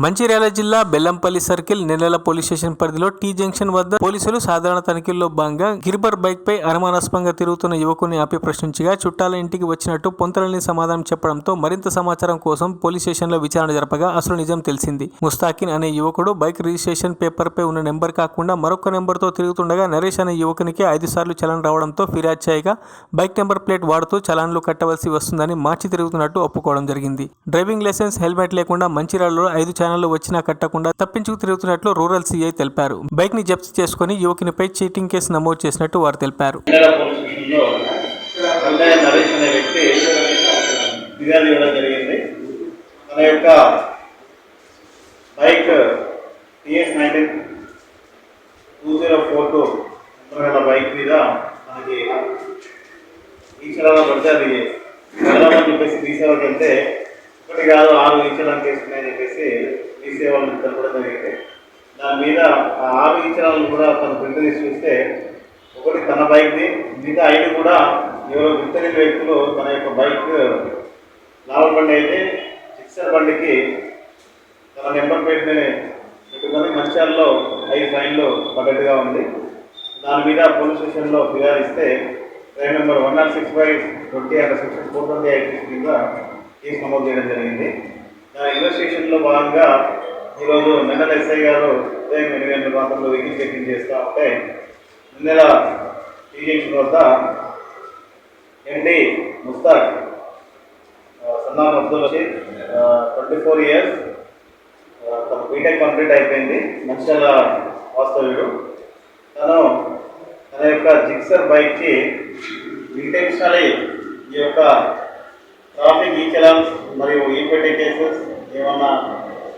మంచిర్యాల జిల్లా Bellampalli circle నెల్లెల police station పరిధిలో tea junction వద్ద పోలీసులు సాధారణ తనిఖీల్లో భాగంగా గిర్బర్ బైక్ పై అనుమానాస్పదంగా తిరుగుతున్న యువకుని ఆపి ప్రశ్నించగా చుట్టాల ఇంటికి వచ్చినట్టు పొంతలని సమాధానం చెప్పడంతో మరింత సమాచారం కోసం పోలీస్ స్టేషన్లో విచారణ జరపగా అసలు నిజం తెలిసింది. ముస్తాకిన్ అనే యువకుడు బైక్ రిజిస్ట్రేషన్ పేపర్ పై ఉన్న నెంబర్ కాకుండా మరొక నెంబర్తో తిరుగుతుండగా నరేష్ అనే యువకునికి 5 సార్లు చలాన్ రావడంతో ఫిర్యాదు చేయగా బైక్ నెంబర్ ప్లేట్ వాడుతూ చలాన్లు కట్టవలసి వస్తుందని మార్చి తిరుగుతున్నట్టు ఒప్పుకోవడం జరిగింది. డ్రైవింగ్ లైసెన్స్, హెల్మెట్ లేకుండా మంచిర్యాలలో 5 ఛానళ్లు వచ్చినా కట్టకుండా తప్పించుకు తిరుగుతున్నట్లు రూరల్ సీఐ తెలిపారు. బైక్ ని జప్తు చేసుకుని యువకునిపై చీటింగ్ కేసు నమోదు చేసినట్టు వారు తెలిపారు. బైక్ మీద మనకి ఈ చలానా పడితే అది వెళ్ళమని చెప్పేసి తీసేవాళ్ళకి వెళ్తే ఒకటి కాదు 6 ఈచలాలు తీసుకున్నాయని చెప్పేసి తీసేవాళ్ళని తెలపడం జరిగింది. దాని మీద ఆ 6 ఈచలాలను కూడా తను ప్రింట్ తీసి చూస్తే ఒకటి తన బైక్ది, మిగతా 5 కూడా ఎవరో గుర్తెరిగిన వ్యక్తులు తన యొక్క బైక్ లాభ బండి అయితే సిక్సర్ బండికి తన నెంబర్ ప్లేట్ పెట్టుకొని మంచాల్లో 5 ఫైన్లు పడ్డట్టుగా ఉంది. దాని మీద పోలీస్ స్టేషన్లో ఫిర్యాదు ఇస్తే క్రైమ్ నెంబర్ 106/20 అండ్ సెక్షన్ 428 కింద కేసు నమోదు చేయడం జరిగింది. దాని ఇన్వెస్టిగేషన్లో భాగంగా ఈరోజు నిన్నెల ఎస్ఐ గారు ఉదయం 8 గంటల ప్రాంతంలో వెహికల్ చెకింగ్ చేస్తూ ఉంటే నిన్నెల టీజంక్షన్ వద్ద ఎండి ముస్తాక్ సన్నాం అబ్దుల్ రషీద్ 24 ఇయర్స్ తన బీటెక్ కంప్లీట్ అయిపోయింది. మంచిర్యాల వాస్తవ్యుడు. తను తన యొక్క జిక్సర్ బైక్కి ఇంటెన్షనలీ ఈ యొక్క ట్రాఫిక్ ఈ చలాన్స్ మరియు ఈపెట్టే కేసెస్ ఏమన్నా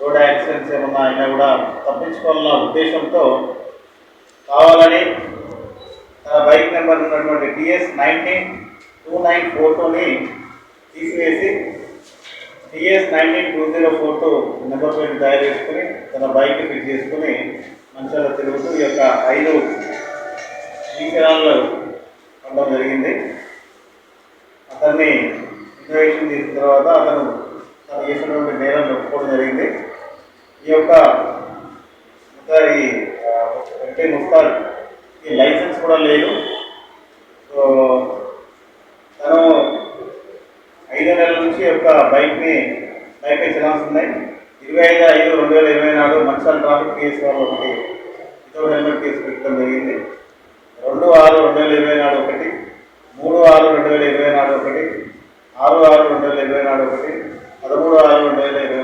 రోడ్ యాక్సిడెంట్స్ ఏమన్నా అయినా కూడా తప్పించుకోవాలన్న ఉద్దేశంతో కావాలని తన బైక్ నెంబర్ ఉన్నటువంటి TS 192942ని తీసివేసి TS 192042 నెంబర్ ప్లేట్ తయారు చేసుకుని తన బైక్ ఫిట్ చేసుకుని మంచిగా తిరుగుతూ ఈ యొక్క 5 ఈ చలాన్లు ఉండడం జరిగింది. అతన్ని ఇన్ఫర్మేషన్ తీసిన తర్వాత అతను తను చేసినటువంటి నేరం ఒప్పుకోవడం జరిగింది. ఈ యొక్క ముస్తాక్ ఈ లైసెన్స్ కూడా లేదు. సో తను 5 నెలల నుంచి యొక్క బైక్ చలాన్స్ ఉన్నాయి. 25/5/2020 నాడు మంచిర్యాల ట్రాఫిక్ కేసు వాళ్ళు ఒకటి వితౌట్ హెల్మెట్ కేసు పెట్టడం జరిగింది. 2/6/2020 నాడు ఒకటి, 3/6/2020 నాడు ఒకటి, 6/6/2020 నాడు ఒకటి, 13/6/2020